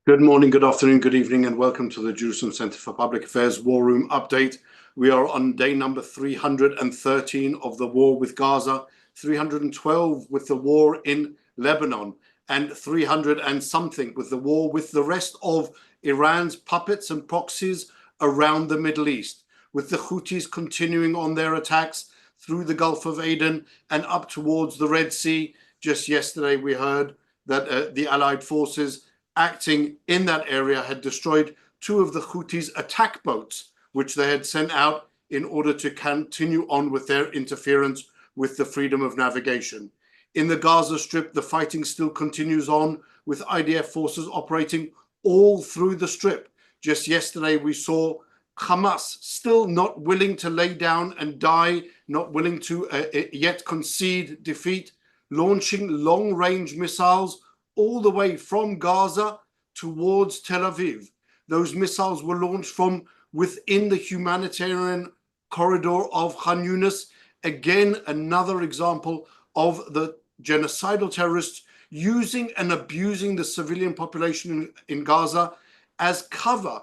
Good morning, good afternoon, good evening, and welcome to the Jerusalem Center for Public Affairs War Room Update. We are on day number 313 of the war with Gaza, 312 with the war in Lebanon, and 300 and something with the war with the rest of Iran's puppets and proxies around the Middle East, with the Houthis continuing on their attacks through the Gulf of Aden and up towards the Red Sea. Just yesterday, we heard that the Allied forces acting in that area had destroyed two of the Houthis' attack boats, which they had sent out in order to continue on with their interference with the freedom of navigation. In the Gaza Strip, the fighting still continues on, with IDF forces operating all through the Strip. Just yesterday, we saw Hamas still not willing to lay down and die, not willing to yet concede defeat, launching long-range missiles all the way from Gaza towards Tel Aviv. Those missiles were launched from within the humanitarian corridor of Khan Yunis. Again, another example of the genocidal terrorists using and abusing the civilian population in Gaza as cover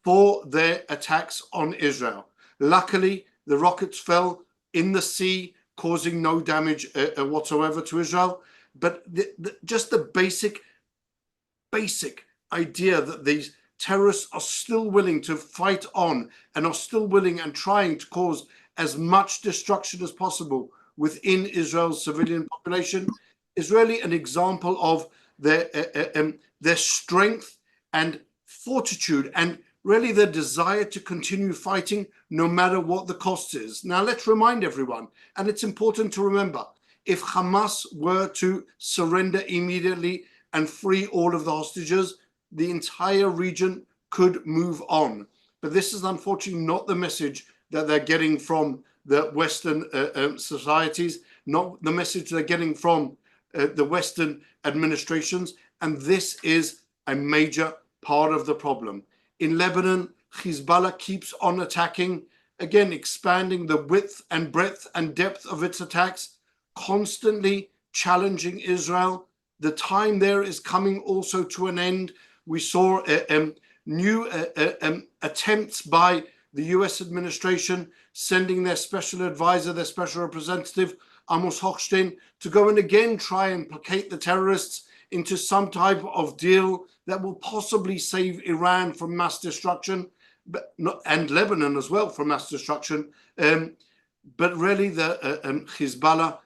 for their attacks on Israel. Luckily, the rockets fell in the sea, causing no damage whatsoever to Israel. But just the basic idea that these terrorists are still willing to fight on and are still willing and trying to cause as much destruction as possible within Israel's civilian population is really an example of their strength and fortitude and really their desire to continue fighting no matter what the cost is. Now, let's remind everyone, and it's important to remember, if Hamas were to surrender immediately and free all of the hostages, the entire region could move on. But this is unfortunately not the message that they're getting from the Western societies, not the message they're getting from the Western administrations. And this is a major part of the problem. In Lebanon, Hezbollah keeps on attacking, again, expanding the width and breadth and depth of its attacks, constantly challenging Israel. The time there is coming also to an end. We saw new attempts by the US administration sending their special advisor, their special representative, Amos Hochstein, to go and again try and placate the terrorists into some type of deal that will possibly save Iran from mass destruction, and Lebanon as well from mass destruction. But really the Hezbollah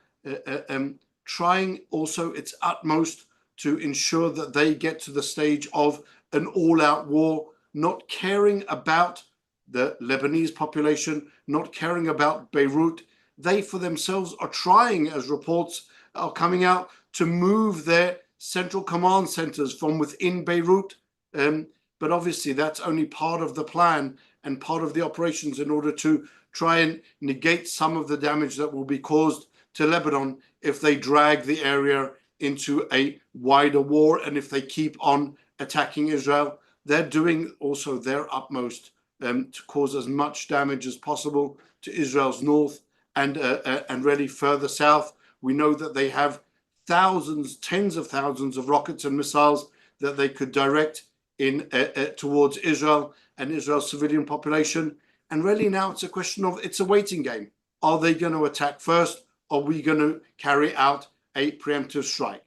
trying also its utmost to ensure that they get to the stage of an all-out war, not caring about the Lebanese population, not caring about Beirut. They for themselves are trying, as reports are coming out, to move their central command centers from within Beirut. But obviously that's only part of the plan and part of the operations in order to try and negate some of the damage that will be caused to Lebanon if they drag the area into a wider war and if they keep on attacking Israel. They're doing also their utmost to cause as much damage as possible to Israel's north and really further south. We know that they have thousands, tens of thousands of rockets and missiles that they could direct in towards Israel and Israel's civilian population. And really now it's a question of, it's a waiting game. Are they going to attack first? Are we going to carry out a preemptive strike?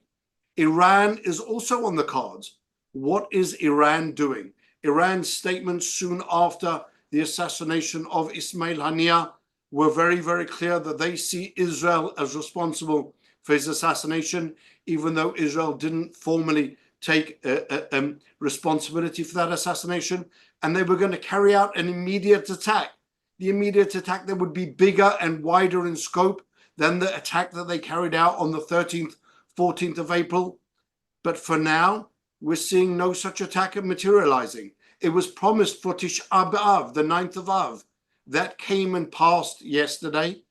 Iran is also on the cards. What is Iran doing? Iran's statements soon after the assassination of Ismail Haniyeh were very, very clear that they see Israel as responsible for his assassination, even though Israel didn't formally take responsibility for that assassination. And they were going to carry out an immediate attack. The immediate attack that would be bigger and wider in scope than the attack that they carried out on the 13th, 14th of April. But for now, we're seeing no such attack materializing. It was promised for Tisha B'Av, the 9th of Av. That came and passed yesterday.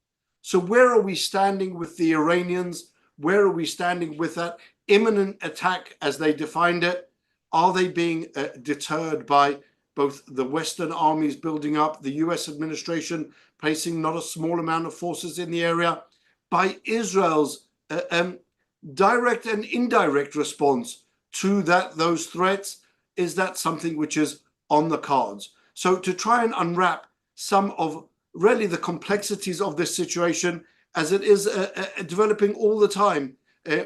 So where are we standing with the Iranians? Where are we standing with that imminent attack as they defined it? Are they being deterred by both the Western armies building up, the US administration placing not a small amount of forces in the area, by Israel's direct and indirect response to those threats, is that something which is on the cards? So to try and unwrap some of really the complexities of this situation, as it is developing all the time,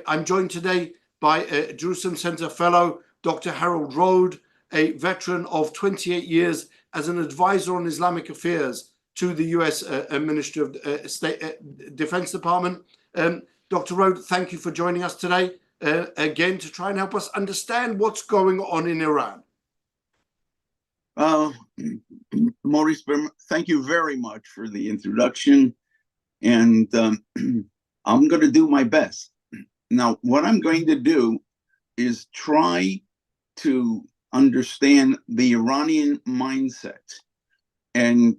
I'm joined today by Jerusalem Center Fellow, Dr. Harold Rhode, a veteran of 28 years as an advisor on Islamic affairs to the U.S. Ministry of State Defense Department. Dr. Rhode, thank you for joining us today, again, to try and help us understand what's going on in Iran. Maurice, thank you very much for the introduction, and I'm going to do my best. Now, what I'm going to do is try to understand the Iranian mindset and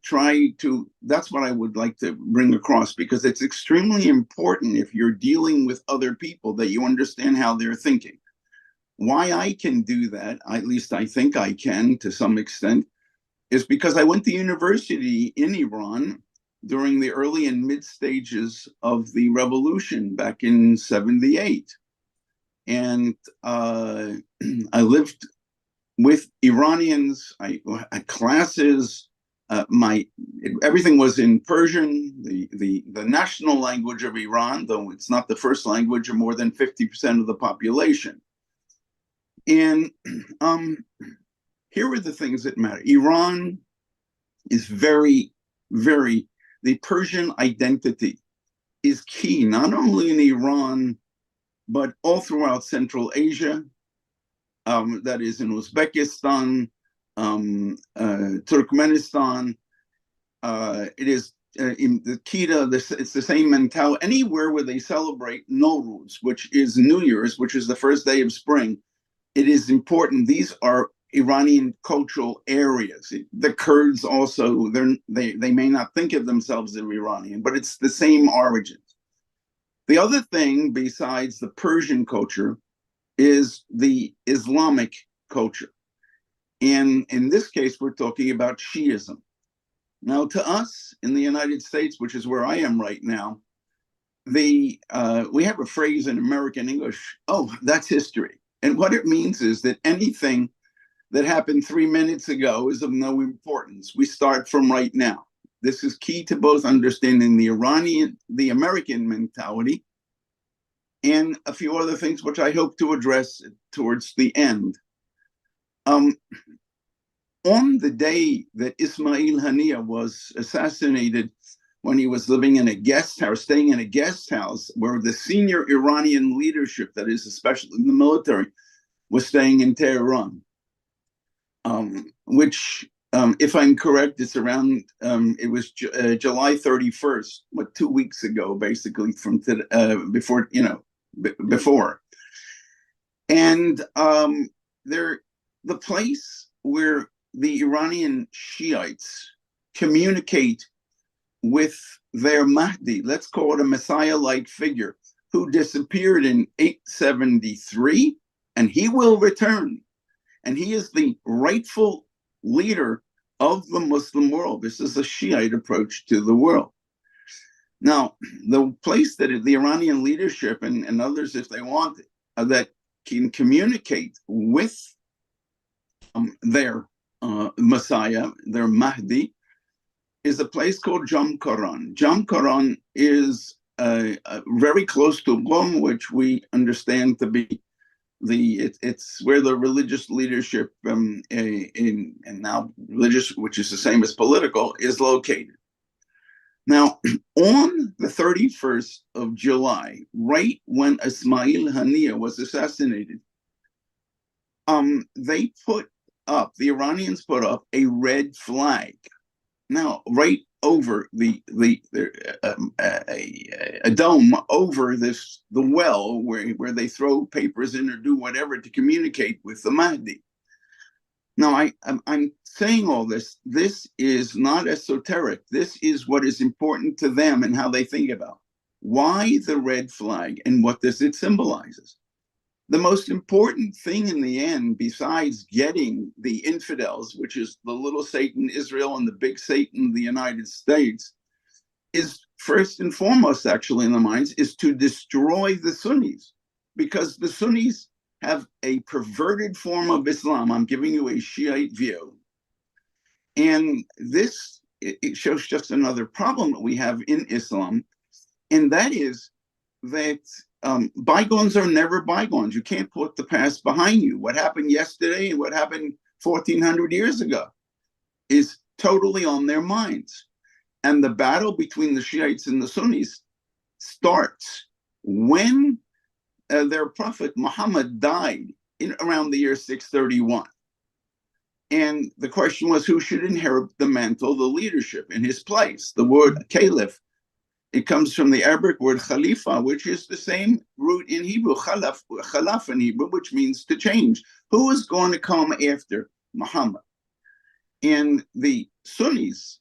that's what I would like to bring across, because it's extremely important if you're dealing with other people that you understand how they're thinking. Why I can do that, at least I think I can to some extent, is because I went to university in Iran during the early and mid stages of the revolution back in '78. And I lived with Iranians. I had classes. Everything was in Persian, the national language of Iran, though it's not the first language of more than 50% of the population. And here are the things that matter. Iran is very, very, the Persian identity is key, not only in Iran, but all throughout Central Asia, that is in Uzbekistan, Turkmenistan. It is in the Kita, it's the same mentality. Anywhere where they celebrate Nowruz, which is New Year's, which is the first day of spring, it is important. These are Iranian cultural areas. The Kurds also, they may not think of themselves as Iranian, but it's the same origins. The other thing besides the Persian culture is the Islamic culture. And in this case, we're talking about Shiism. Now, to us in the United States, which is where I am right now, we have a phrase in American English, oh, that's history. And what it means is that anything that happened 3 minutes ago is of no importance. We start from right now. This is key to both understanding the American mentality, and a few other things which I hope to address towards the end. On the day that Ismail Haniyeh was assassinated, when he was living in a guest house, staying in a guest house where the senior Iranian leadership, that is especially in the military, was staying in Tehran, which, if I'm correct, it's around, it was July 31st, 2 weeks ago, basically, from before, before. And the place where the Iranian Shiites communicate with their Mahdi, let's call it a Messiah-like figure, who disappeared in 873, and he will return. And he is the rightful leader of the Muslim world. This is a Shiite approach to the world. Now, the place that the Iranian leadership and others, if they want, that can communicate with their Messiah, their Mahdi, is a place called Jamkaran. Jamkaran is very close to Qom, which we understand to be it's where the religious leadership and now religious, which is the same as political, is located. Now, on the 31st of July, right when Ismail Haniyeh was assassinated, the Iranians put up a red flag. Now, right over a dome over the well where they throw papers in or do whatever to communicate with the Mahdi. Now, I'm saying all this. This is not esoteric. This is what is important to them and how they think about. Why the red flag and what does it symbolize? The most important thing in the end, besides getting the infidels, which is the little Satan Israel and the big Satan the United States, is first and foremost, actually, in the minds, is to destroy the Sunnis, because the Sunnis have a perverted form of Islam. I'm giving you a Shiite view. And this, it shows just another problem that we have in Islam, and that is that bygones are never bygones. You can't put the past behind you. What happened yesterday and what happened 1400 years ago is totally on their minds. And the battle between the Shiites and the Sunnis starts when their prophet Muhammad died in around the year 631. And the question was, who should inherit the mantle, the leadership in his place? The word caliph, it comes from the Arabic word khalifa, which is the same root in Hebrew, khalaf in Hebrew, which means to change. Who is going to come after Muhammad? And the Sunnis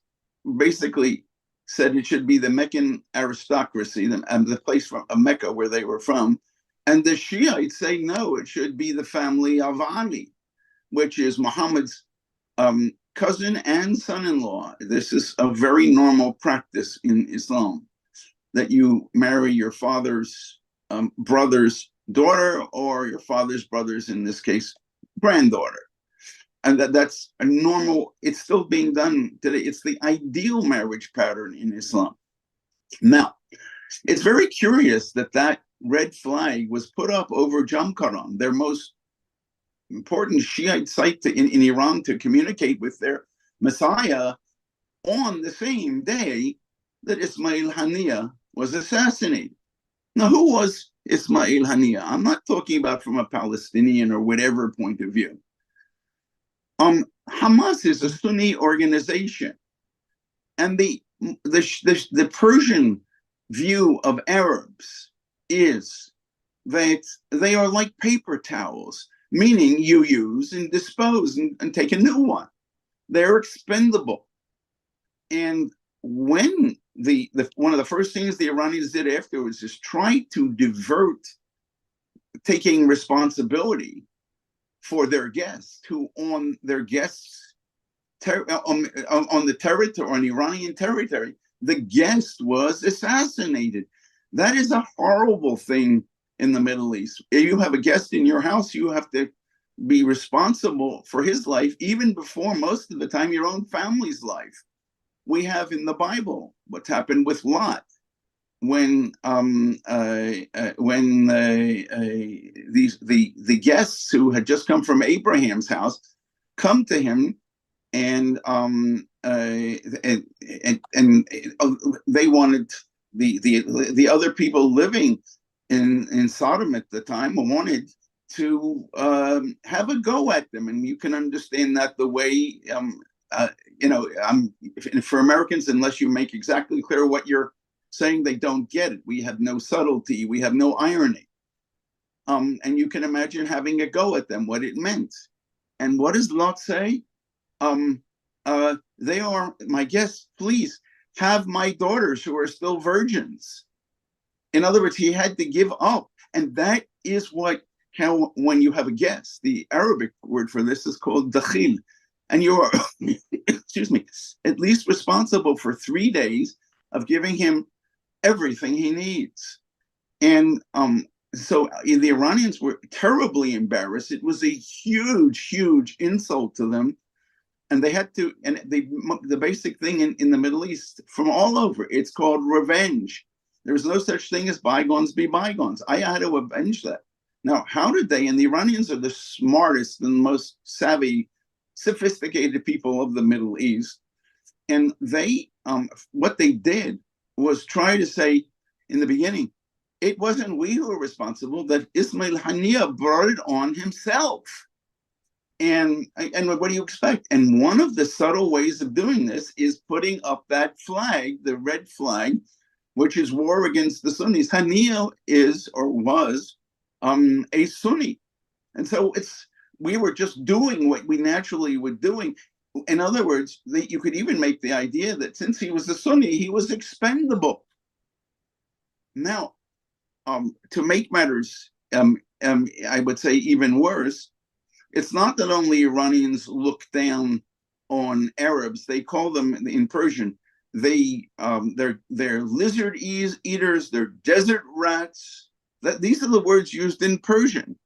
basically said it should be the Meccan aristocracy, the place from Mecca where they were from. And the Shiites say, no, it should be the family of Ali, which is Muhammad's cousin and son-in-law. This is a very normal practice in Islam, that you marry your father's brother's daughter, or your father's brother's, in this case, granddaughter. And that's a normal, it's still being done today. It's the ideal marriage pattern in Islam. Now, it's very curious that that red flag was put up over Jamkaran, their most important Shiite site in Iran to communicate with their Messiah, on the same day that Ismail Haniyeh was assassinated. Now, who was Ismail Haniyeh? I'm not talking about from a Palestinian or whatever point of view. Hamas is a Sunni organization, and the Persian view of Arabs is that they are like paper towels, meaning you use and dispose and take a new one. They're expendable. And when one of the first things the Iranians did afterwards is try to divert taking responsibility for their guests, who on their guests on the territory, on Iranian territory, the guest was assassinated. That is a horrible thing in the Middle East. If you have a guest in your house, you have to be responsible for his life, even before most of the time your own family's life. We have in the Bible what's happened with Lot, when the guests who had just come from Abraham's house come to him, and they wanted the other people living in Sodom at the time wanted to have a go at them, and you can understand that the way for Americans, unless you make exactly clear what you're saying, they don't get it. We have no subtlety, we have no irony, and you can imagine having a go at them, what it meant. And what does Lot say? They are my guests. Please have my daughters who are still virgins. In other words, he had to give up, and that is how when you have a guest, the Arabic word for this is called dakhil, and you are, excuse me, at least responsible for 3 days of giving him everything he needs. And so the Iranians were terribly embarrassed. It was a huge, huge insult to them. And they had to, and the basic thing in the Middle East from all over, it's called revenge. There's no such thing as bygones be bygones. I had to avenge that. Now, how did they? And the Iranians are the smartest and most savvy, sophisticated people of the Middle East. And they, what they did was try to say in the beginning, it wasn't we who were responsible, that Ismail Haniyeh brought it on himself. And what do you expect? And one of the subtle ways of doing this is putting up that flag, the red flag, which is war against the Sunnis. Haniyeh is or was a Sunni. And so we were just doing what we naturally were doing. In other words, you could even make the idea that since he was a Sunni, he was expendable. Now, to make matters, I would say, even worse, it's not that only Iranians look down on Arabs. They call them in Persian, they're lizard eaters, they're desert rats. These are the words used in Persian.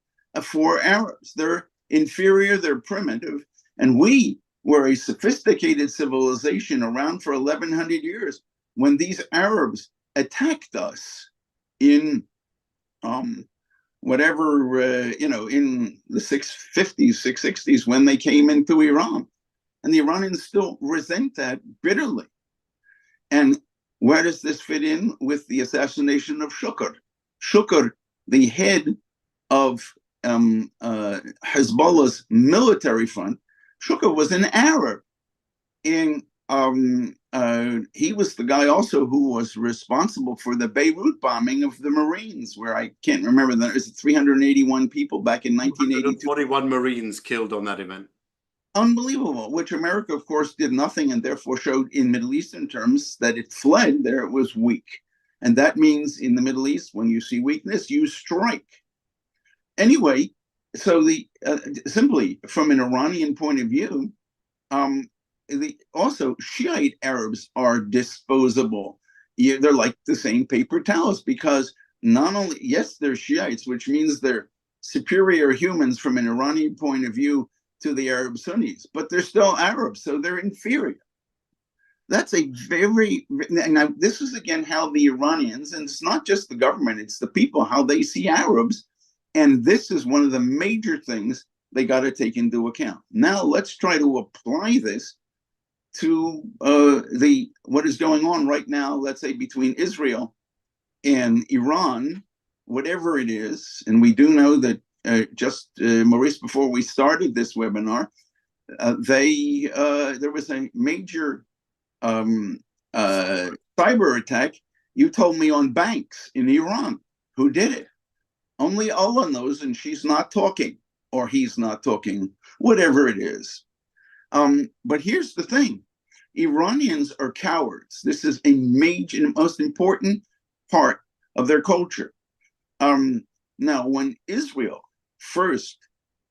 for Arabs. They're inferior, they're primitive, and we were a sophisticated civilization around for 1100 years when these Arabs attacked us in whatever, in the 650s, 660s, when they came into Iran. And the Iranians still resent that bitterly. And where does this fit in with the assassination of Shukr? Shukr, the head of Hezbollah's military front, Shukr was an Arab. And he was the guy also who was responsible for the Beirut bombing of the Marines, where I can't remember, there was 381 people back in 1982. 41 Marines killed on that event. Unbelievable, which America, of course, did nothing and therefore showed in Middle Eastern terms that it fled. There it was weak. And that means in the Middle East, when you see weakness, you strike. Anyway, so simply from an Iranian point of view, also Shiite Arabs are disposable. They're like the same paper towels, because not only, yes, they're Shiites, which means they're superior humans from an Iranian point of view to the Arab Sunnis, but they're still Arabs, so they're inferior. That's a very, now this is again how the Iranians, and it's not just the government, it's the people, how they see Arabs. And this is one of the major things they got to take into account. Now let's try to apply this to what is going on right now, let's say between Israel and Iran, whatever it is. And we do know that Maurice, before we started this webinar, there was a major cyber attack, you told me, on banks in Iran. Who did it? Only Allah knows, and she's not talking, or he's not talking, whatever it is. But here's the thing. Iranians are cowards. This is a major, most important part of their culture. Now, when Israel first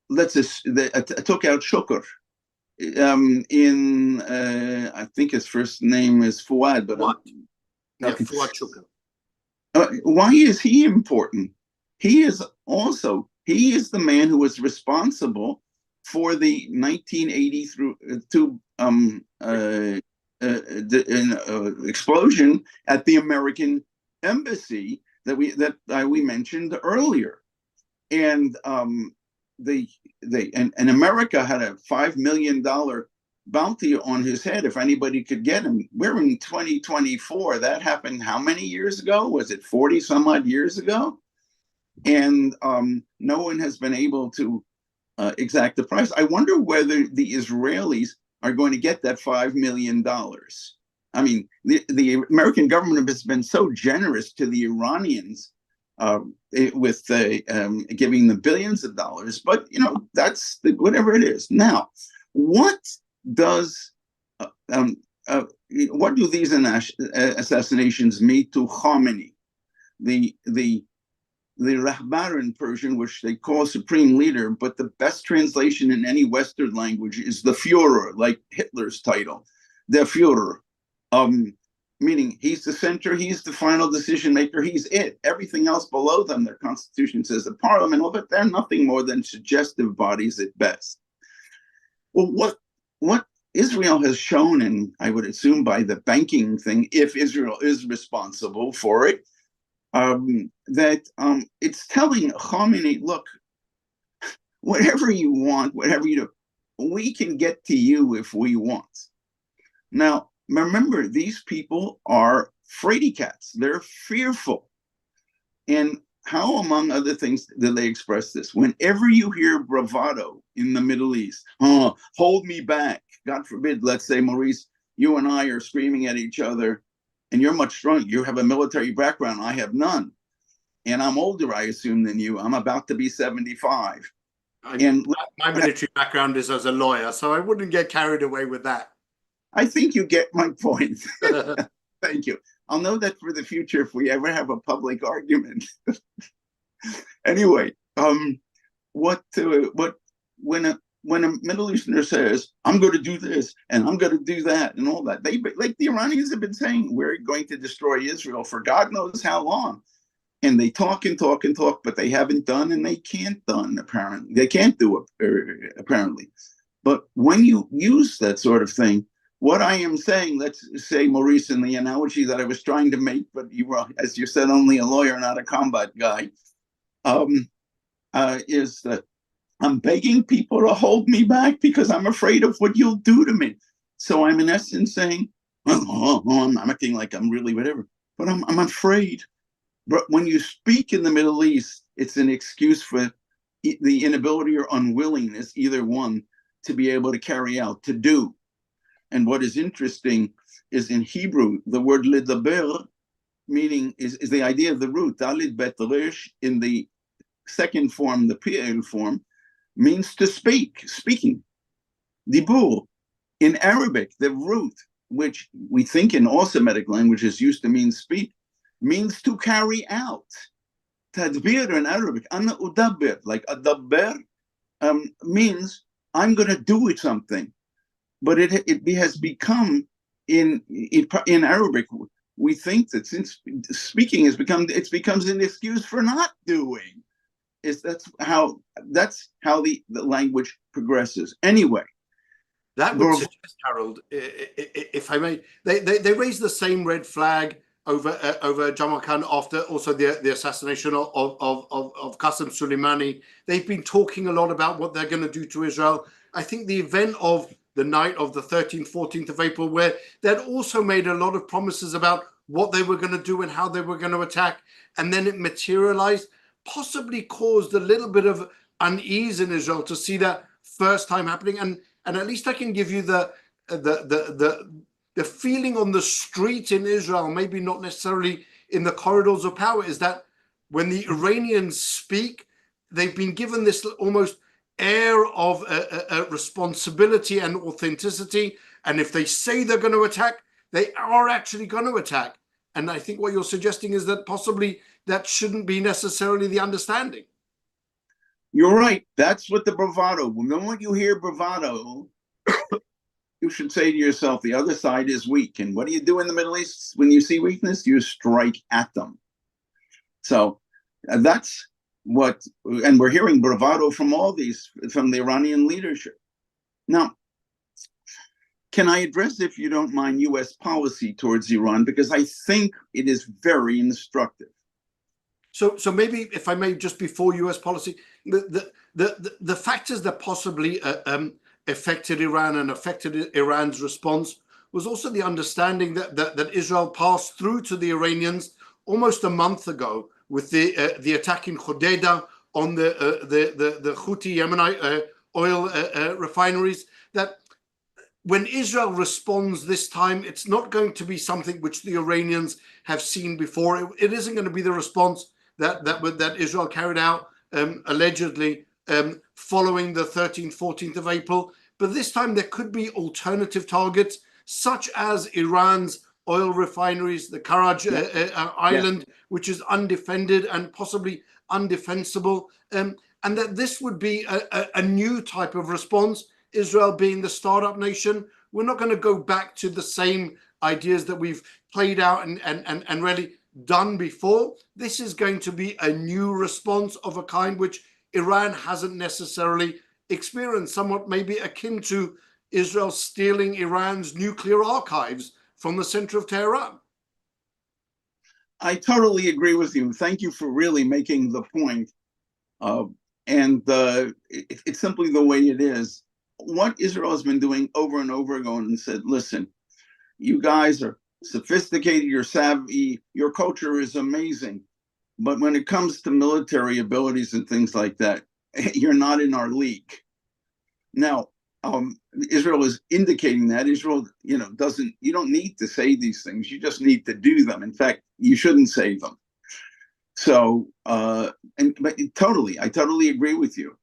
took out Shukr, I think his first name is Fuad, but Fuad Shukr. Why is he important? He is the man who was responsible for the 1980 explosion at the American embassy that we mentioned earlier. And America had a $5 million bounty on his head if anybody could get him. We're in 2024. That happened how many years ago? Was it 40 some odd years ago? And no one has been able to exact the price. I wonder whether the Israelis are going to get that $5 million. I mean, the American government has been so generous to the Iranians with giving them billions of dollars, but that's whatever it is. Now, what do these assassinations mean to Khomeini, the Rahbar in Persian, which they call supreme leader, but the best translation in any Western language is the Führer, like Hitler's title, der Führer, meaning he's the center, he's the final decision maker, he's it. Everything else below them, their constitution says the parliament, but they're nothing more than suggestive bodies at best. Well, what Israel has shown, and I would assume by the banking thing, if Israel is responsible for it, that it's telling Khomeini, look, whatever you want, whatever you do, we can get to you if we want. Now, remember, these people are fraidy cats. They're fearful. And how, among other things, do they express this? Whenever you hear bravado in the Middle East, hold me back, God forbid, let's say, Maurice, you and I are screaming at each other, and you're much stronger. You have a military background. I have none. And I'm older, I assume, than you. I'm about to be 75. My military background is as a lawyer, so I wouldn't get carried away with that. I think you get my point. Thank you. I'll know that for the future if we ever have a public argument. Anyway, when a Middle Easterner says, I'm going to do this and I'm going to do that and all that, they, like the Iranians have been saying, we're going to destroy Israel for God knows how long. And they talk and talk and talk, but they haven't done and they can't done, apparently. They can't do it, apparently. But when you use that sort of thing, what I am saying, let's say, Maurice, in the analogy that I was trying to make, but you were, as you said, only a lawyer, not a combat guy, is that I'm begging people to hold me back because I'm afraid of what you'll do to me. So I'm in essence saying, I'm acting like I'm really whatever, but I'm afraid. But when you speak in the Middle East, it's an excuse for the inability or unwillingness, either one, to be able to carry out, to do. And what is interesting is in Hebrew, the word ledaber, meaning is the idea of the root, dalit bet resh, in the second form, the pi'el form, means to speak, speaking. Dibur. In Arabic, the root, which we think in all Semitic languages used to mean speak, means to carry out. Tadbir in Arabic, ana udabbir, like adabber, means I'm going to do it something. But it has become, in Arabic, we think that since speaking it becomes an excuse for not doing. That's how the language progresses. Anyway, that would suggest, Harold, if I may, they raised the same red flag over Jamal Khan after also the assassination of Qasem Soleimani. They've been talking a lot about what they're going to do to Israel. I think the event of the night of the 13th, 14th of April, where they'd also made a lot of promises about what they were going to do and how they were going to attack, and then it materialized, possibly caused a little bit of unease in Israel to see that first time happening. And at least I can give you the feeling on the street in Israel, maybe not necessarily in the corridors of power, is that when the Iranians speak, they've been given this almost air of responsibility and authenticity. And if they say they're going to attack, they are actually going to attack. And I think what you're suggesting is that possibly that shouldn't be necessarily the understanding. You're right. That's what the bravado. The moment you hear bravado, you should say to yourself, the other side is weak. And what do you do in the Middle East when you see weakness? You strike at them. So that's what, and we're hearing bravado from from the Iranian leadership. Now, can I address, if you don't mind, U.S. policy towards Iran? Because I think it is very instructive. So maybe, if I may, just before U.S. policy, the factors that possibly affected Iran and affected Iran's response was also the understanding that Israel passed through to the Iranians almost a month ago with the attack in Rhode on the Houthi Yemenite oil refineries. That when Israel responds this time, it's not going to be something which the Iranians have seen before. It isn't going to be the response that Israel carried out allegedly following the 13th, 14th of April. But this time there could be alternative targets, such as Iran's oil refineries, the Karaj island, which is undefended and possibly undefensible, and that this would be a new type of response. Israel being the startup nation, we're not going to go back to the same ideas that we've played out and really done before. This is going to be a new response of a kind which Iran hasn't necessarily experienced, somewhat maybe akin to Israel stealing Iran's nuclear archives from the center of Tehran. I totally agree with you. Thank you for really making the point. It's simply the way it is. What Israel has been doing over and over again and said, listen, you guys are sophisticated, you're savvy, your culture is amazing. But when it comes to military abilities and things like that, you're not in our league. Now, Israel is indicating that. Israel, you don't need to say these things. You just need to do them. In fact, you shouldn't say them. So, I totally agree with you.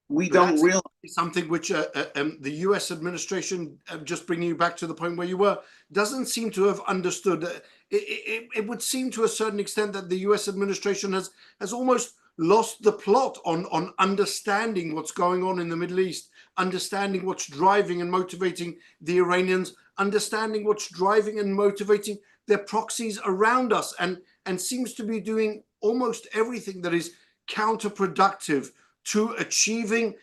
We don't realize something which the U.S. administration, just bringing you back to the point where you were, doesn't seem to have understood. It would seem to a certain extent that the U.S. administration has almost lost the plot on understanding what's going on in the Middle East, understanding what's driving and motivating the Iranians, understanding what's driving and motivating their proxies around us, and and seems to be doing almost everything that is counterproductive to achieving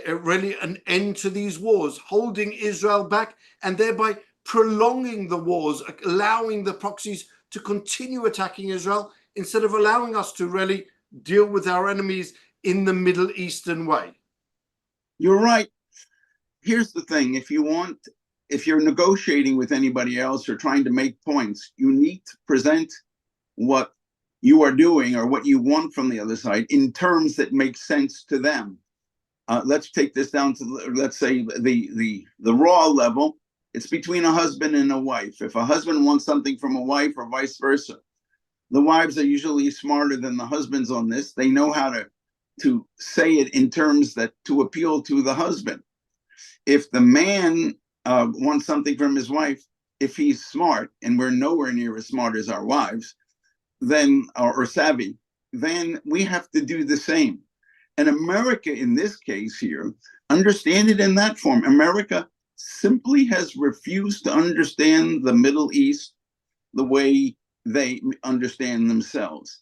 really an end to these wars, holding Israel back and thereby prolonging the wars, allowing the proxies to continue attacking Israel instead of allowing us to really deal with our enemies in the Middle Eastern way. You're right. Here's the thing. If you're negotiating with anybody else or trying to make points, you need to present what you are doing or what you want from the other side in terms that make sense to them. Let's take this down to, let's say, the raw level. It's between a husband and a wife. If a husband wants something from a wife or vice versa, the wives are usually smarter than the husbands on this. They know how to say it in terms that to appeal to the husband. If the man wants something from his wife, if he's smart, and we're nowhere near as smart as our wives, then or savvy, then we have to do the same. And America, in this case here, understand it in that form. America simply has refused to understand the Middle East the way they understand themselves.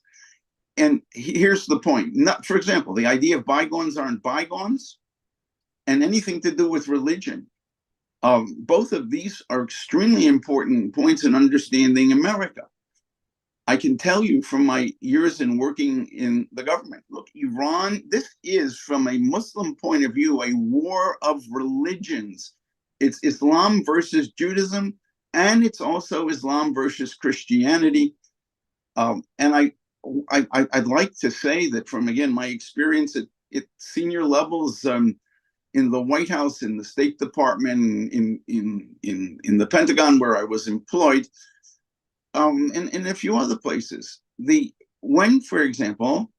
And here's the point. For example, the idea of bygones aren't bygones, and anything to do with religion. Both of these are extremely important points in understanding America. I can tell you from my years in working in the government, look, Iran, this is, from a Muslim point of view, a war of religions. It's Islam versus Judaism, and it's also Islam versus Christianity. And I'd like to say that from, again, my experience at senior levels in the White House, in the State Department, in the Pentagon where I was employed, and a few other places. When, for example,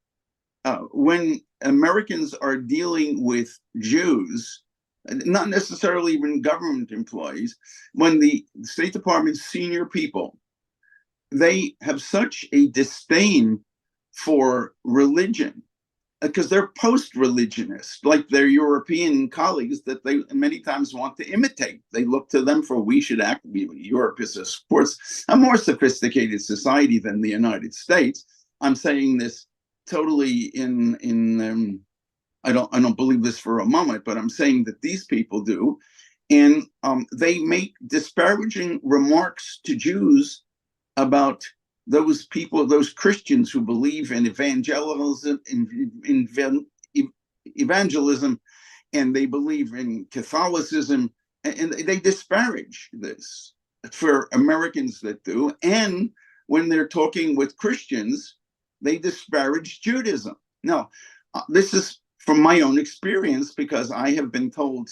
when Americans are dealing with Jews, not necessarily even government employees, when the State Department's senior people, they have such a disdain for religion because they're post-religionists, like their European colleagues that they many times want to imitate. They look to them for we should act. Europe is, of course, a more sophisticated society than the United States. I'm saying this totally I don't believe this for a moment, but I'm saying that these people do. And they make disparaging remarks to Jews about those people, those Christians who believe in evangelism, and they believe in Catholicism, and they disparage this for Americans that do. And when they're talking with Christians, they disparage Judaism. Now, this is from my own experience, because I have been told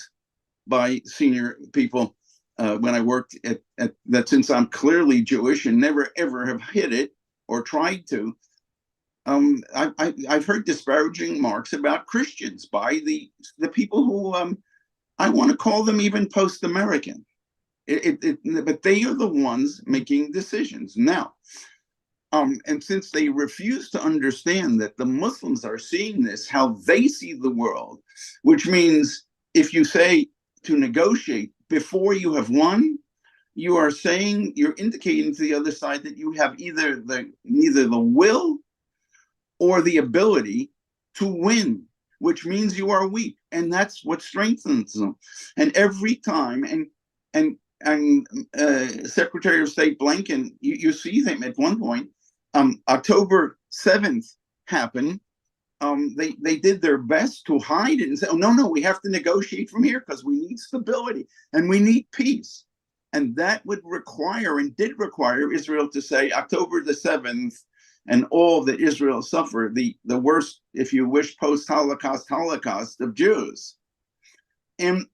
by senior people when I worked at that, since I'm clearly Jewish and never ever have hid it or tried to, I've heard disparaging remarks about Christians by the people who I want to call them even post-American. But they are the ones making decisions now. And since they refuse to understand that the Muslims are seeing this, how they see the world, which means if you say to negotiate before you have won, you are saying, you're indicating to the other side that you have neither the will or the ability to win, which means you are weak. And that's what strengthens them. And every time, and Secretary of State Blinken, you see them at one point, October 7th happened. They did their best to hide it and say, oh, no, we have to negotiate from here because we need stability and we need peace. And that would require, and did require, Israel to say October the 7th and all that Israel suffered, the worst, if you wish, post-Holocaust Holocaust of Jews, and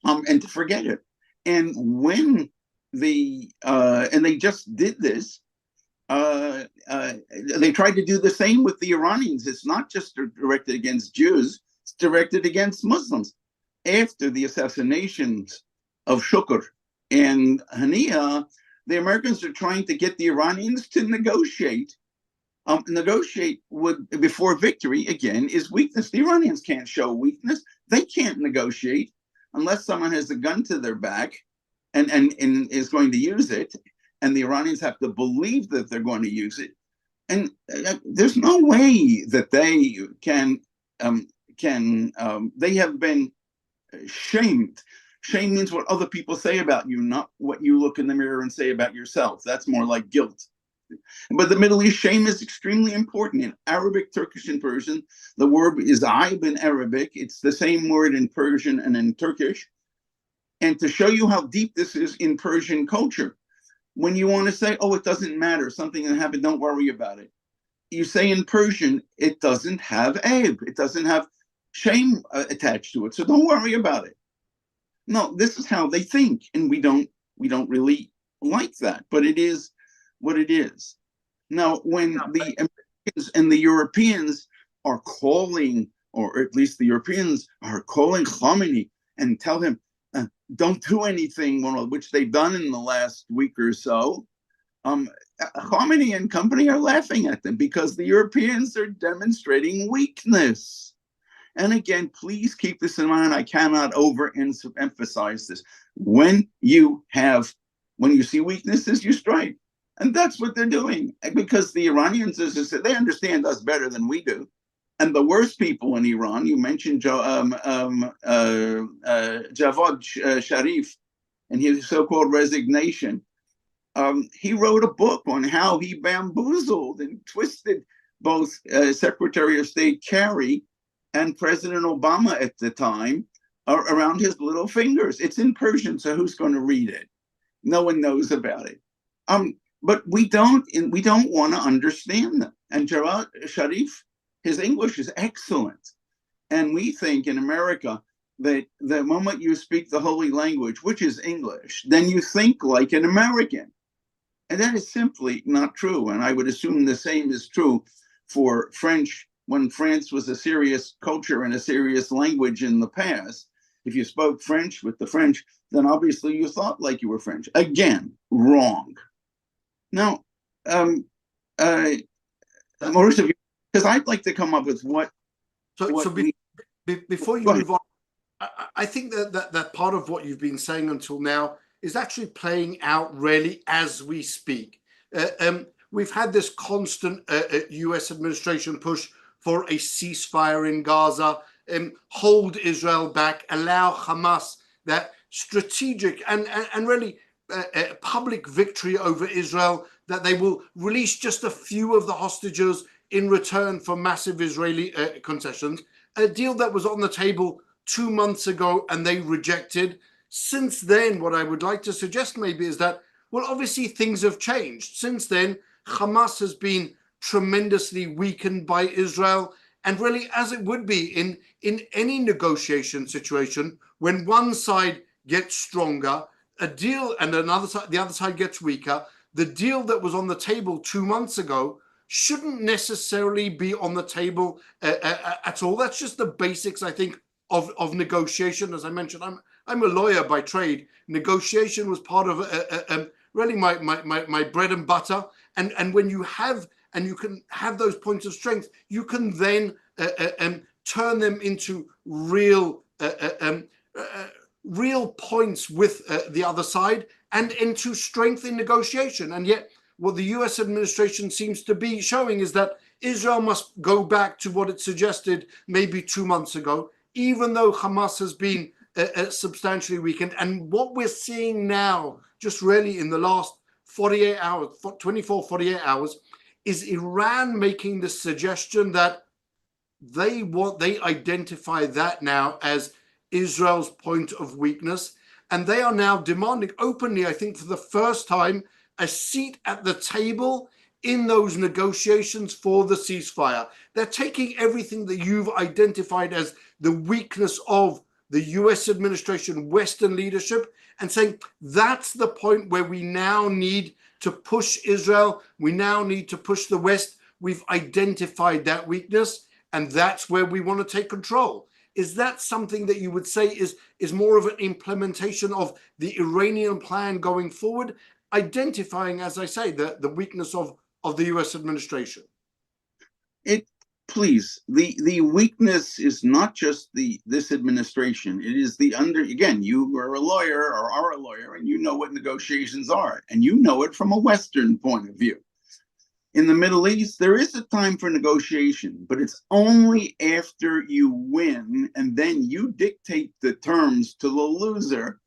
to forget it. And when and they just did this, they tried to do the same with the Iranians. It's not just directed against Jews, it's directed against Muslims. After the assassinations of Shukr and Hania, the Americans are trying to get the Iranians to negotiate. Negotiate before victory, again, is weakness. The Iranians can't show weakness. They can't negotiate unless someone has a gun to their back and is going to use it. and the Iranians have to believe that they're going to use it. And there's no way that they they have been shamed. Shame means what other people say about you, not what you look in the mirror and say about yourself. That's more like guilt. But the Middle East, shame is extremely important. In Arabic, Turkish, and Persian, the word is aib in Arabic. It's the same word in Persian and in Turkish. And to show you how deep this is in Persian culture, when you want to say, oh, it doesn't matter, something that happened, don't worry about it. You say in Persian, it doesn't have aib. It doesn't have shame attached to it. So don't worry about it. No, this is how they think. And we don't really like that, but it is what it is. Now, when the Americans and the Europeans are calling, or at least the Europeans are calling Khamenei and tell him, don't do anything, which they've done in the last week or so, Khamenei and company are laughing at them because the Europeans are demonstrating weakness. And again, please keep this in mind. I cannot overemphasize this. When you see weaknesses, you strike. And that's what they're doing. Because the Iranians, as I said, they understand us better than we do. And the worst people in Iran, you mentioned Javad Sharif and his so-called resignation. He wrote a book on how he bamboozled and twisted both Secretary of State Kerry and President Obama at the time around his little fingers. It's in Persian, so who's going to read it? No one knows about it. But we don't want to understand them. And Javad Sharif, his English is excellent. And we think in America that the moment you speak the holy language, which is English, then you think like an American. And that is simply not true. And I would assume the same is true for French when France was a serious culture and a serious language in the past. If you spoke French with the French, then obviously you thought like you were French. Again, wrong. Now, Maurice, because I'd like to come up with before you move on, I think that part of what you've been saying until now is actually playing out really as we speak. We've had this constant US administration push for a ceasefire in Gaza, hold Israel back, allow Hamas that strategic and really public victory over Israel, that they will release just a few of the hostages in return for massive Israeli concessions, a deal that was on the table 2 months ago and they rejected. Since then, what I would like to suggest maybe is that, well, obviously things have changed. Since then, Hamas has been tremendously weakened by Israel. And really, as it would be in any negotiation situation, when one side gets stronger, a deal, and the other side gets weaker, the deal that was on the table 2 months ago shouldn't necessarily be on the table at all. That's just the basics, I think, of negotiation. As I mentioned, I'm a lawyer by trade. Negotiation was part of really my bread and butter. And when you have, and you can have those points of strength, you can then turn them into real points with the other side and into strength in negotiation. And yet what the US administration seems to be showing is that Israel must go back to what it suggested maybe 2 months ago, even though Hamas has been substantially weakened. And what we're seeing now, just really in the last 48 hours, 48 hours, is Iran making the suggestion that they identify that now as Israel's point of weakness. And they are now demanding openly, I think for the first time, a seat at the table in those negotiations for the ceasefire. They're taking everything that you've identified as the weakness of the US administration, Western leadership, and saying that's the point where we now need to push Israel. We now need to push the West. We've identified that weakness, and that's where we want to take control. Is that something that you would say is more of an implementation of the Iranian plan going forward, identifying, as I say, the weakness of the US administration? please, the weakness is not just this administration. It is again, you are a lawyer or are a lawyer, and you know what negotiations are, and you know it from a Western point of view. In the Middle East, there is a time for negotiation, but it's only after you win, and then you dictate the terms to the loser,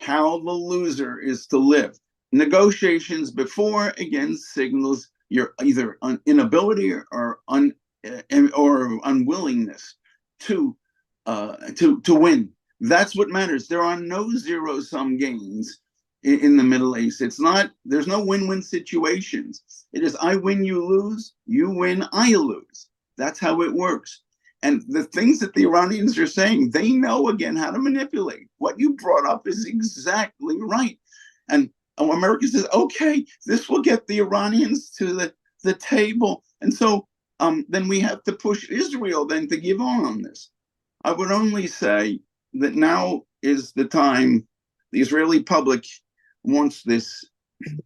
how the loser is to live. Negotiations before, again, signals your either inability or unwillingness to win. That's what matters. There are no zero-sum games in the Middle East. There's no win-win situations. It is I win, you lose, you win, I lose. That's how it works. And the things that the Iranians are saying, they know, again, how to manipulate. What you brought up is exactly right. And America says, okay, this will get the Iranians to the table. And so then we have to push Israel then to give on this. I would only say that now is the time the Israeli public wants this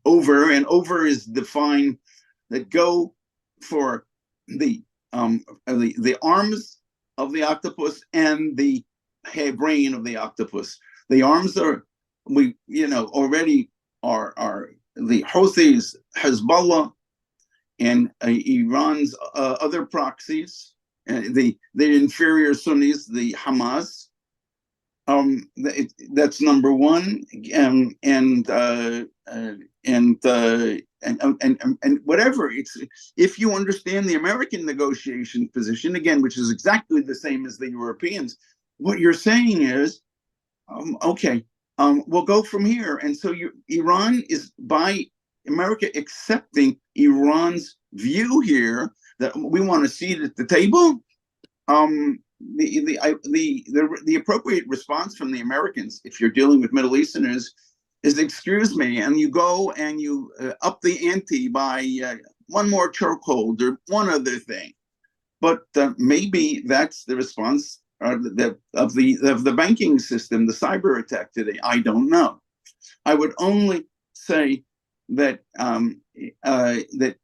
over, and over is defined that go for the arms of the octopus and the brain of the octopus. The arms already are the Houthis, Hezbollah, and Iran's other proxies, the inferior Sunnis, the Hamas. That's number one, and whatever. If you understand the American negotiation position, again, which is exactly the same as the Europeans, what you're saying is, okay, we'll go from here. And so Iran is, by America accepting Iran's view here that we want a seat at the table, the appropriate response from the Americans, if you're dealing with Middle Easterners, is excuse me, and you go and you up the ante by one more chokehold or one other thing. But maybe that's the response of the banking system, the cyber attack today. I don't know. I would only say that the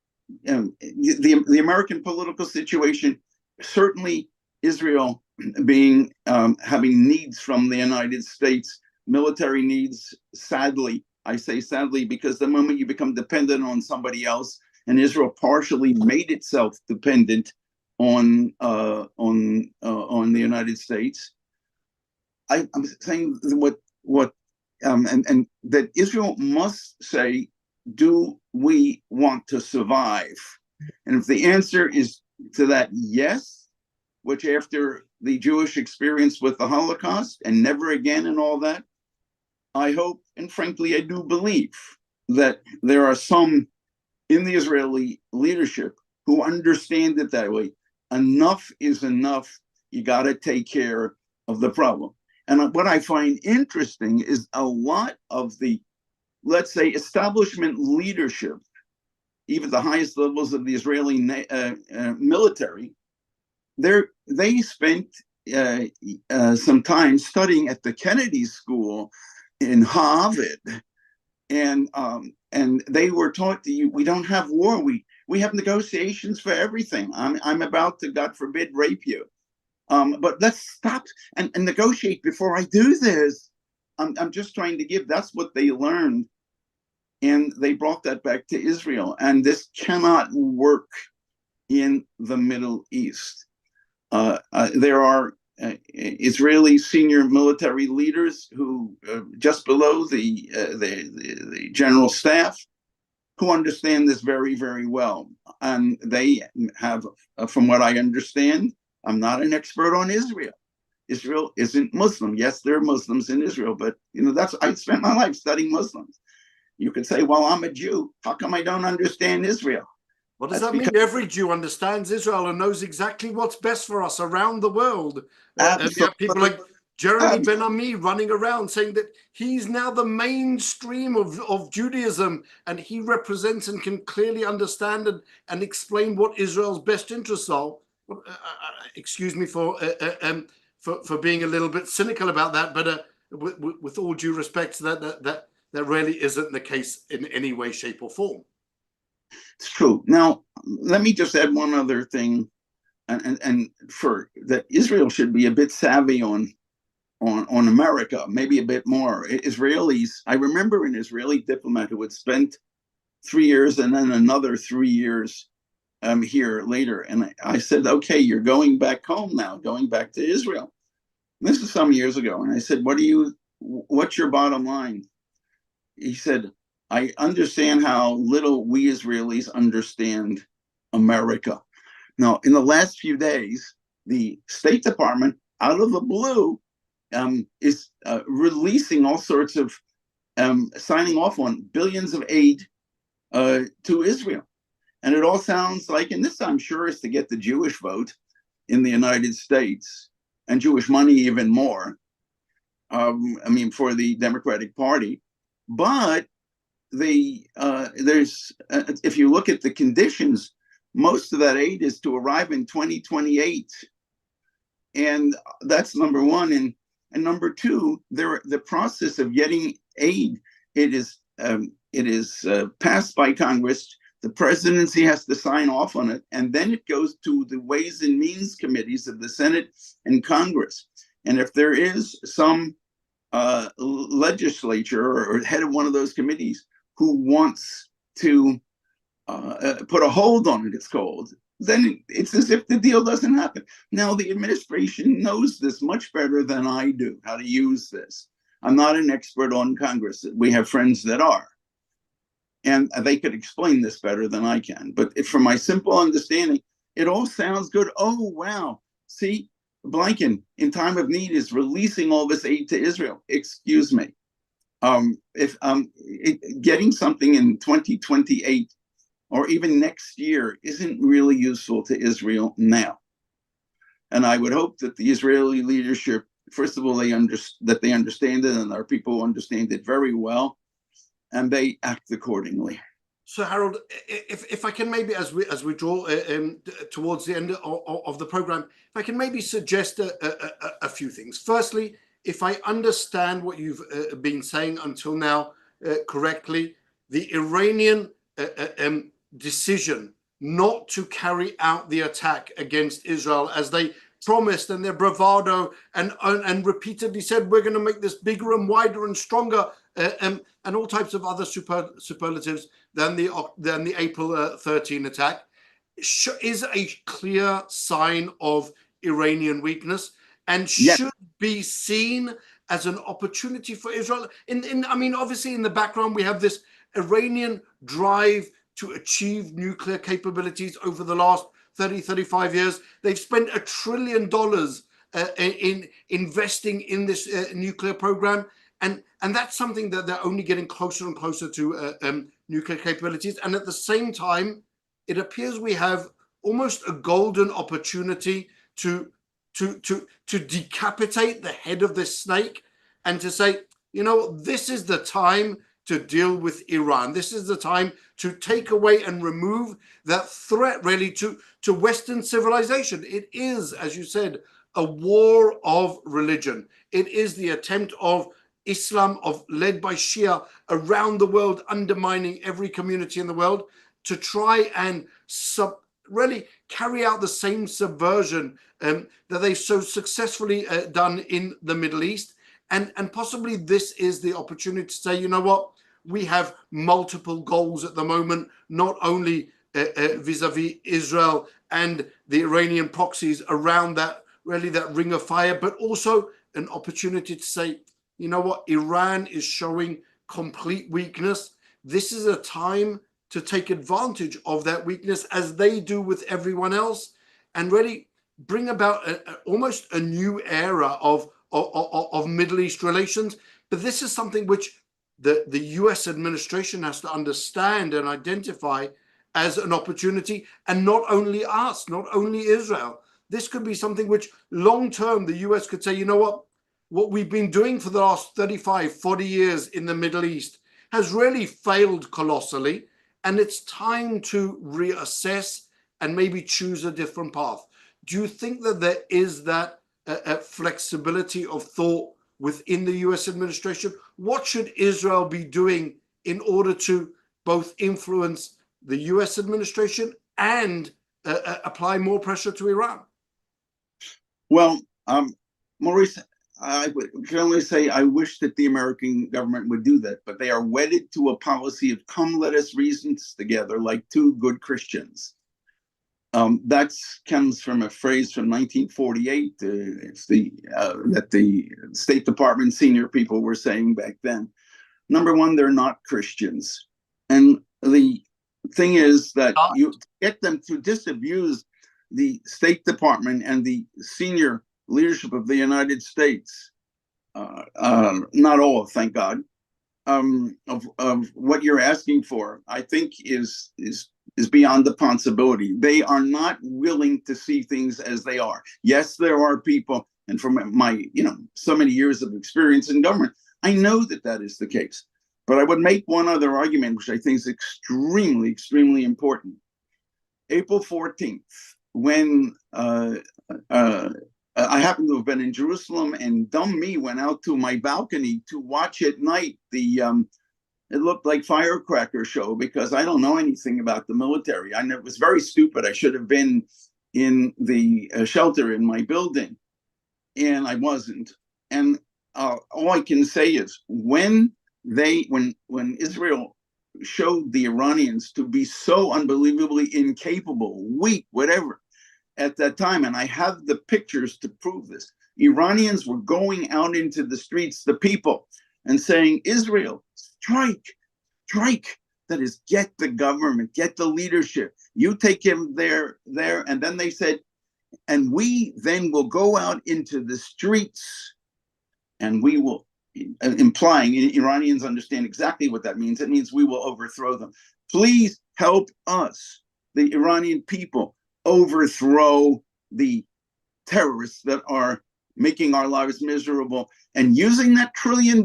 American political situation, certainly Israel being having needs from the United States, military needs, sadly, I say sadly, because the moment you become dependent on somebody else, and Israel partially made itself dependent on the United States, I'm saying and that Israel must say, do we want to survive? And if the answer is to that yes, which after the Jewish experience with the Holocaust and never again and all that, I hope, and frankly, I do believe that there are some in the Israeli leadership who understand it that way. Enough is enough. You got to take care of the problem. And what I find interesting is a lot of the, let's say, establishment leadership, even the highest levels of the Israeli military, they spent some time studying at the Kennedy School in Harvard, and they were taught that we don't have war, we have negotiations for everything. I'm about to, God forbid, rape you, but let's stop and negotiate before I do this. I'm just trying to give. That's what they learned, and they brought that back to Israel. And this cannot work in the Middle East. There are Israeli senior military leaders who, just below the general staff, who understand this very, very well. And they have, from what I understand, I'm not an expert on Israel. Israel isn't Muslim. Yes, there are Muslims in Israel, but I spent my life studying Muslims. You could say, well, I'm a Jew. How come I don't understand Israel? What does that mean? Every Jew understands Israel and knows exactly what's best for us around the world. And you have people like Jeremy Ben-Ami running around saying that he's now the mainstream of Judaism, and he represents and can clearly understand and explain what Israel's best interests are. Excuse me for being a little bit cynical about that, but with all due respect, that really isn't the case in any way, shape, or form. It's true. Now, let me just add one other thing and for that Israel should be a bit savvy on America, maybe a bit more. Israelis, I remember an Israeli diplomat who had spent 3 years and then another 3 years here later. And I said, okay, you're going back home now, going back to Israel. And this is some years ago. And I said, what's your bottom line? He said, I understand how little we Israelis understand America. Now, in the last few days, the State Department, out of the blue, is releasing all sorts of, signing off on billions of aid to Israel. And it all sounds like, and this I'm sure is to get the Jewish vote in the United States, and Jewish money even more, for the Democratic Party. But there's, if you look at the conditions, most of that aid is to arrive in 2028. And that's number one. And number two, the process of getting aid, it is passed by Congress. The presidency has to sign off on it, and then it goes to the Ways and Means committees of the Senate and Congress. And if there is some legislature or head of one of those committees who wants to put a hold on it, it's called, then it's as if the deal doesn't happen. Now, the administration knows this much better than I do, how to use this. I'm not an expert on Congress. We have friends that are. And they could explain this better than I can. But from my simple understanding, it all sounds good. Oh, wow. See, Blinken, in time of need, is releasing all this aid to Israel. Excuse me. Getting something in 2028 or even next year isn't really useful to Israel now. And I would hope that the Israeli leadership, first of all, that they understand it, and our people understand it very well, and they act accordingly. So, Harold, if I can maybe, as we draw towards the end of the program, if I can maybe suggest a few things. Firstly, if I understand what you've been saying until now correctly, the Iranian decision not to carry out the attack against Israel as they promised, and their bravado, and repeatedly said, we're going to make this bigger and wider and stronger, and all types of other superlatives than the April 13 attack, is a clear sign of Iranian weakness, and should be seen as an opportunity for Israel. Obviously in the background we have this Iranian drive to achieve nuclear capabilities over the last 30, 35 years. They've spent $1 trillion in investing in this nuclear program. And that's something that they're only getting closer and closer to nuclear capabilities. And at the same time, it appears we have almost a golden opportunity to decapitate the head of this snake and to say, this is the time to deal with Iran. This is the time to take away and remove that threat really to Western civilization. It is, as you said, a war of religion. It is the attempt of Islam, led by Shia around the world, undermining every community in the world, to try and really carry out the same subversion that they've so successfully done in the Middle East. And possibly this is the opportunity to say, you know what, we have multiple goals at the moment, not only vis-a-vis Israel and the Iranian proxies around that ring of fire, but also an opportunity to say, you know what, Iran is showing complete weakness. This is a time to take advantage of that weakness, as they do with everyone else, and really bring about almost a new era of Middle East relations. But this is something which the US administration has to understand and identify as an opportunity, and not only us, not only Israel. This could be something which long term the US could say, you know what we've been doing for the last 35, 40 years in the Middle East has really failed colossally, and it's time to reassess and maybe choose a different path. Do you think that there is that flexibility of thought within the US administration? What should Israel be doing in order to both influence the US administration and apply more pressure to Iran? Well, Maurice, can only say I wish that the American government would do that, but they are wedded to a policy of come, let us reason together like two good Christians. That comes from a phrase from 1948. It's that the State Department senior people were saying back then. Number one, they're not Christians. And the thing is that you get them to disabuse the State Department and the senior leadership of the United States, not all, thank God, of what you're asking for, I think is beyond the possibility. They are not willing to see things as they are. Yes, there are people, and from my so many years of experience in government, I know that that is the case. But I would make one other argument, which I think is extremely, extremely important. April 14th, when I happened to have been in Jerusalem, and dumb me went out to my balcony to watch at night it looked like firecracker show, because I don't know anything about the military. It was very stupid. I should have been in the shelter in my building, and I wasn't. And all I can say is when Israel showed the Iranians to be so unbelievably incapable, weak, whatever, at that time, and I have the pictures to prove this, Iranians were going out into the streets, the people, and saying, Israel, strike, strike. That is, get the government, get the leadership. You take him there. And then they said, and we then will go out into the streets and we will, implying Iranians understand exactly what that means. It means we will overthrow them. Please help us, the Iranian people, overthrow the terrorists that are making our lives miserable, and using that $1 trillion,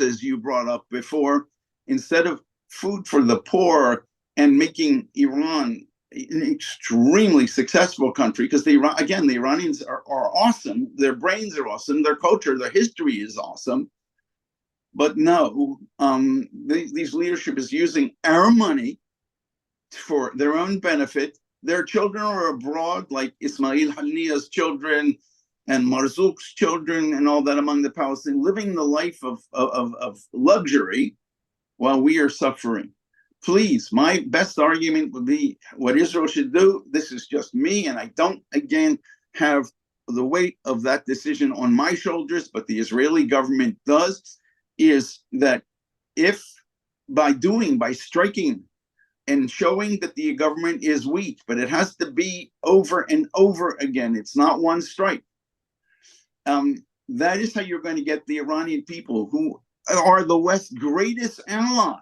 as you brought up before, instead of food for the poor, and making Iran an extremely successful country, because the Iranians are awesome. Their brains are awesome. Their culture, their history is awesome. But no, these leadership is using our money for their own benefit. Their children are abroad, like Ismail Haniyeh's children and Marzouk's children and all that among the Palestinians, living the life of luxury while we are suffering. Please, my best argument would be what Israel should do. This is just me, and I don't, again, have the weight of that decision on my shoulders, but the Israeli government does, is that if by striking and showing that the government is weak, but it has to be over and over again. It's not one strike. That is how you're going to get the Iranian people, who are the West's greatest ally,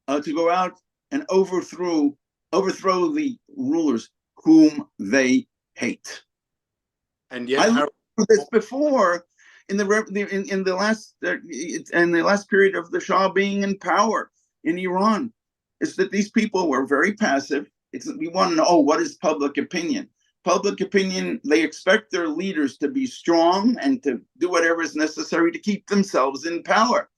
to go out and overthrow the rulers whom they hate. And yet, I looked at this before in the last period of the Shah being in power in Iran. Is that these people were very passive. We want to know, what is public opinion? Public opinion, they expect their leaders to be strong and to do whatever is necessary to keep themselves in power.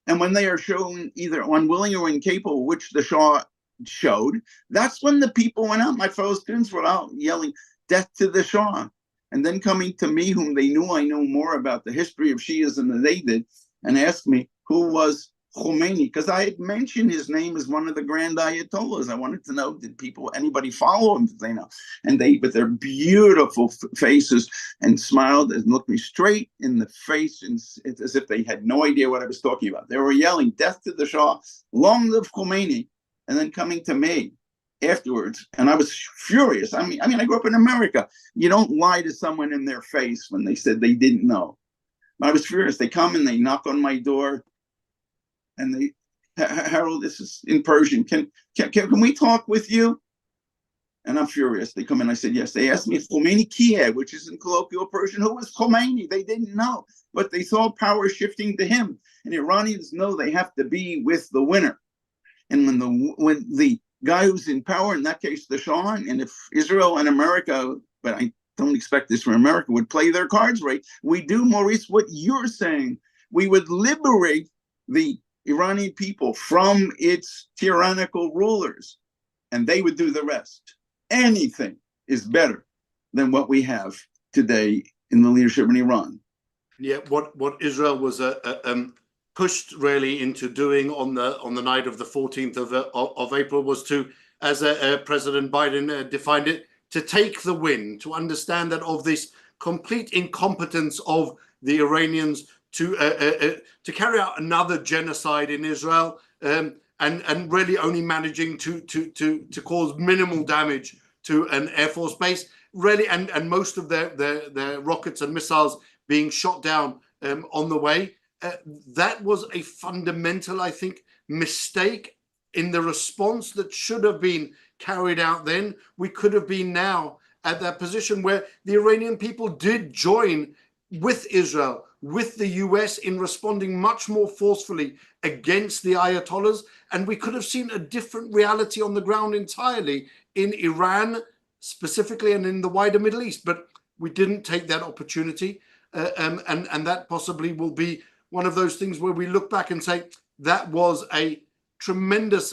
And when they are shown either unwilling or incapable, which the Shah showed, that's when the people went out. My fellow students were out yelling, death to the Shah. And then coming to me, whom they knew I knew more about the history of Shiism than they did, and asked me who was Khomeini, because I had mentioned his name as one of the grand ayatollahs. I wanted to know, did anybody follow him? Did they know? And they, with their beautiful faces, and smiled and looked me straight in the face, and as if they had no idea what I was talking about. They were yelling, death to the Shah, long live Khomeini, and then coming to me afterwards, and I was furious. I mean, I grew up in America. You don't lie to someone in their face when they said they didn't know. But I was furious. They come and they knock on my door, and they, Harold, this is in Persian. Can we talk with you? And I'm furious. They come in. I said yes. They asked me Khomeini Kiev, which is in colloquial Persian. Who was Khomeini? They didn't know, but they saw power shifting to him. And Iranians know they have to be with the winner. And when the guy who's in power, in that case the Shah, and if Israel and America, but I don't expect this from America, would play their cards right, we do, Maurice, what you're saying. We would liberate the Iranian people from its tyrannical rulers, and they would do the rest. anything is better than what we have today in the leadership in Iran. Yeah, what Israel was pushed really into doing on the night of the 14th of April was to, as President Biden defined it, to take the win, to understand that of this complete incompetence of the Iranians to carry out another genocide in Israel, and really only managing to cause minimal damage to an Air Force base, really, and most of their rockets and missiles being shot down on the way. That was a fundamental, I think, mistake in the response that should have been carried out then. We could have been now at that position where the Iranian people did join with Israel, with the US in responding much more forcefully against the Ayatollahs, and we could have seen a different reality on the ground entirely in Iran specifically and in the wider Middle East. But we didn't take that opportunity, and that possibly will be one of those things where we look back and say that was a tremendous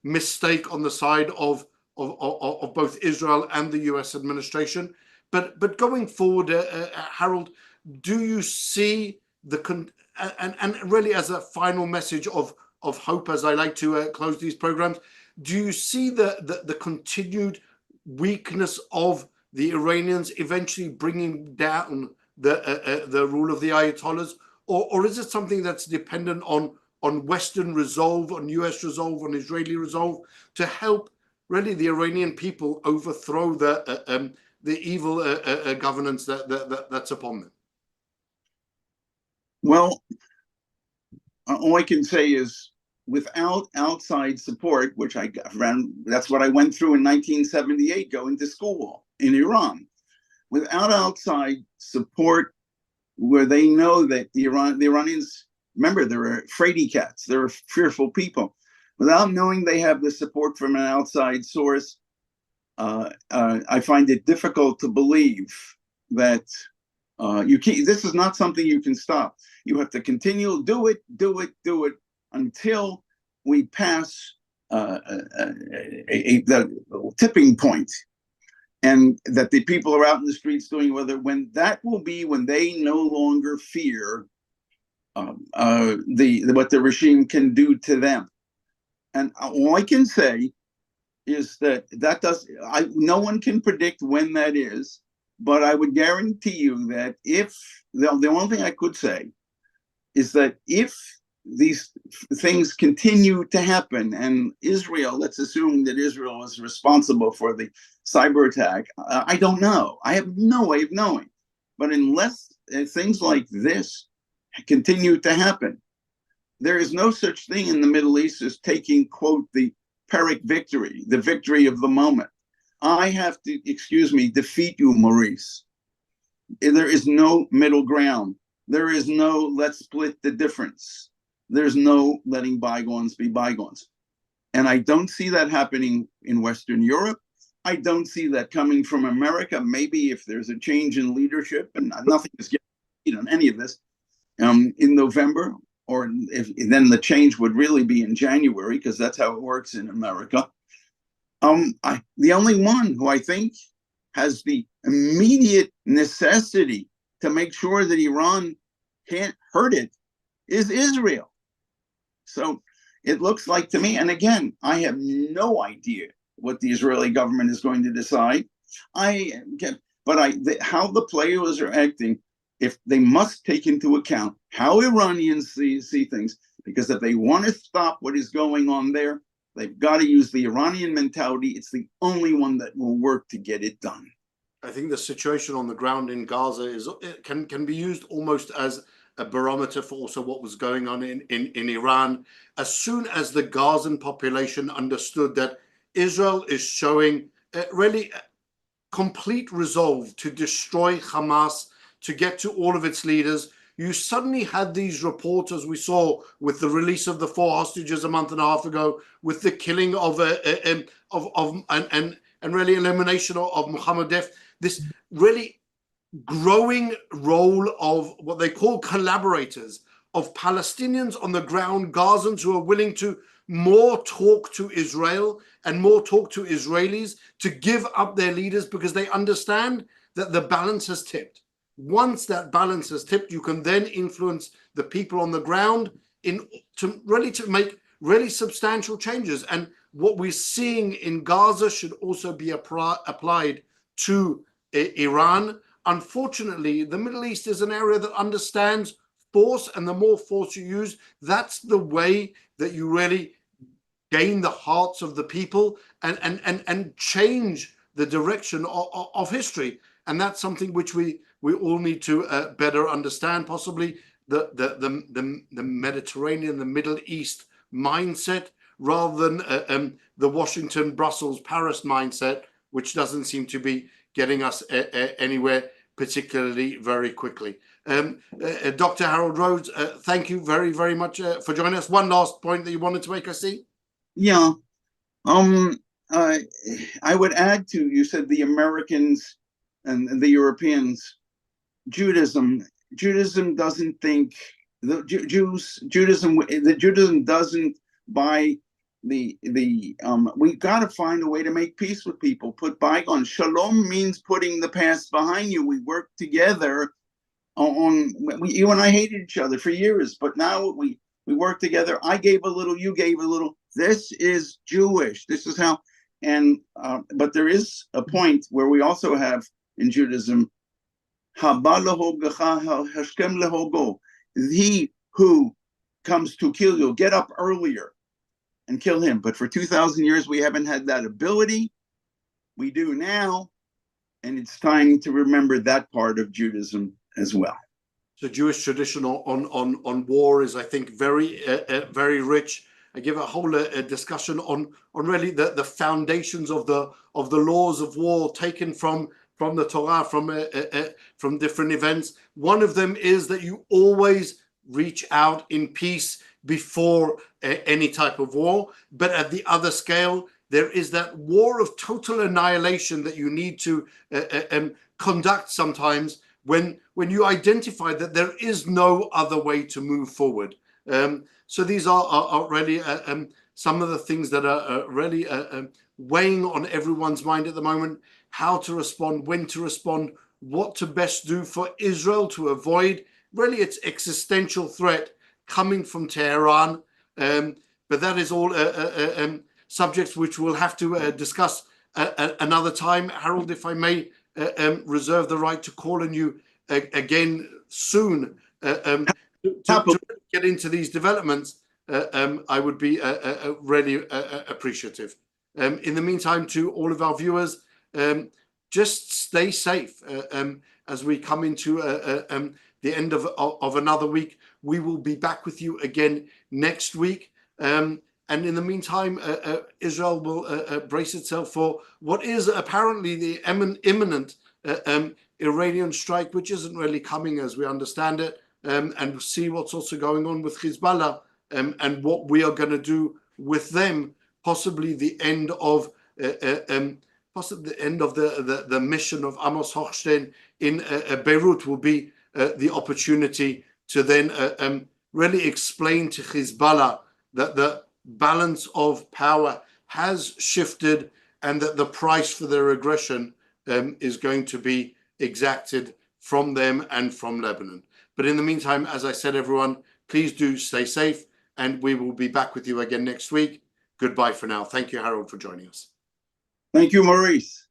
mistake on the side of both Israel and the US administration. But going forward, Harold, do you see and really as a final message of hope, as I like to close these programs, do you see the continued weakness of the Iranians eventually bringing down the rule of the Ayatollahs, or is it something that's dependent on Western resolve, on US resolve, on Israeli resolve to help really the Iranian people overthrow the evil governance that's upon them? Well, all I can say is without outside support, which I ran, that's what I went through in 1978 going to school in Iran. Without outside support, where they know that the Iranians, remember, they're fraidy cats, they're fearful people. Without knowing they have the support from an outside source, I find it difficult to believe that you can't. This is not something you can stop. You have to continue, do it until we pass the tipping point, and that the people are out in the streets doing when that will be when they no longer fear what the regime can do to them. And all I can say is that no one can predict when that is, but I would guarantee you that if the only thing I could say is that if these things continue to happen, and Israel, let's assume that Israel is responsible for the cyber attack. I don't know. I have no way of knowing. But unless things like this continue to happen, there is no such thing in the Middle East as taking, quote, the Pyrrhic victory, the victory of the moment. I have to, defeat you, Maurice. There is no middle ground. There is no let's split the difference. There's no letting bygones be bygones. And I don't see that happening in Western Europe. I don't see that coming from America. Maybe if there's a change in leadership, and nothing is getting on any of this, in November, or then the change would really be in January, because that's how it works in America. The only one who I think has the immediate necessity to make sure that Iran can't hurt it is Israel. So it looks like to me, and again, I have no idea what the Israeli government is going to decide. How the players are acting, if they must take into account how Iranians see things, because if they want to stop what is going on there, they've got to use the Iranian mentality. It's the only one that will work to get it done. I think the situation on the ground in Gaza can be used almost as a barometer for also what was going on in Iran. As soon as the Gazan population understood that Israel is showing really complete resolve to destroy Hamas, to get to all of its leaders, you suddenly had these reports, as we saw with the release of the 4 hostages a month and a half ago, with the killing of really elimination of Mohammed Def, this really growing role of what they call collaborators, of Palestinians on the ground, Gazans who are willing to more talk to Israel and more talk to Israelis to give up their leaders, because they understand that the balance has tipped. Once that balance has tipped, you can then influence the people on the ground to make really substantial changes. And what we're seeing in Gaza should also be applied to Iran. Unfortunately, the Middle East is an area that understands force, and the more force you use, that's the way that you really gain the hearts of the people and change the direction of history. And that's something which we all need to better understand. Possibly the Mediterranean, the Middle East mindset, rather than the Washington, Brussels, Paris mindset, which doesn't seem to be getting us anywhere particularly very quickly. Dr. Harold Rhodes, thank you very, very much for joining us. One last point that you wanted to make, I see. Yeah. I would add to, you said the Americans and the Europeans, Judaism doesn't think, Judaism doesn't buy we got to find a way to make peace with people, put bygones. Shalom means putting the past behind you. We work together you and I hated each other for years, but now we work together. I gave a little, you gave a little. This is Jewish. This is how, but there is a point where we also have in Judaism, he who comes to kill you, get up earlier and kill him. But for 2,000 years, we haven't had that ability. We do now, and it's time to remember that part of Judaism as well. So Jewish tradition on war is, I think, very very rich. I give a whole discussion on really the foundations of the laws of war taken from the Torah, from different events. One of them is that you always reach out in peace before any type of war. But at the other scale, there is that war of total annihilation that you need to conduct sometimes when you identify that there is no other way to move forward. So these are really some of the things that are really weighing on everyone's mind at the moment: how to respond, when to respond, what to best do for Israel to avoid really its existential threat coming from Tehran. But that is all subjects which we'll have to discuss another time. Harold, if I may reserve the right to call on you again soon to get into these developments, I would be really appreciative. In the meantime, to all of our viewers, just stay safe as we come into the end of another week. We will be back with you again next week. And in the meantime, Israel will brace itself for what is apparently the imminent Iranian strike, which isn't really coming as we understand it, and see what's also going on with Hezbollah and what we are going to do with them. Possibly the end of the mission of Amos Hochstein in Beirut will be the opportunity to then really explain to Hezbollah that the balance of power has shifted and that the price for their aggression is going to be exacted from them and from Lebanon. But in the meantime, as I said, everyone, please do stay safe, and we will be back with you again next week. Goodbye for now. Thank you, Harold, for joining us. Thank you, Maurice.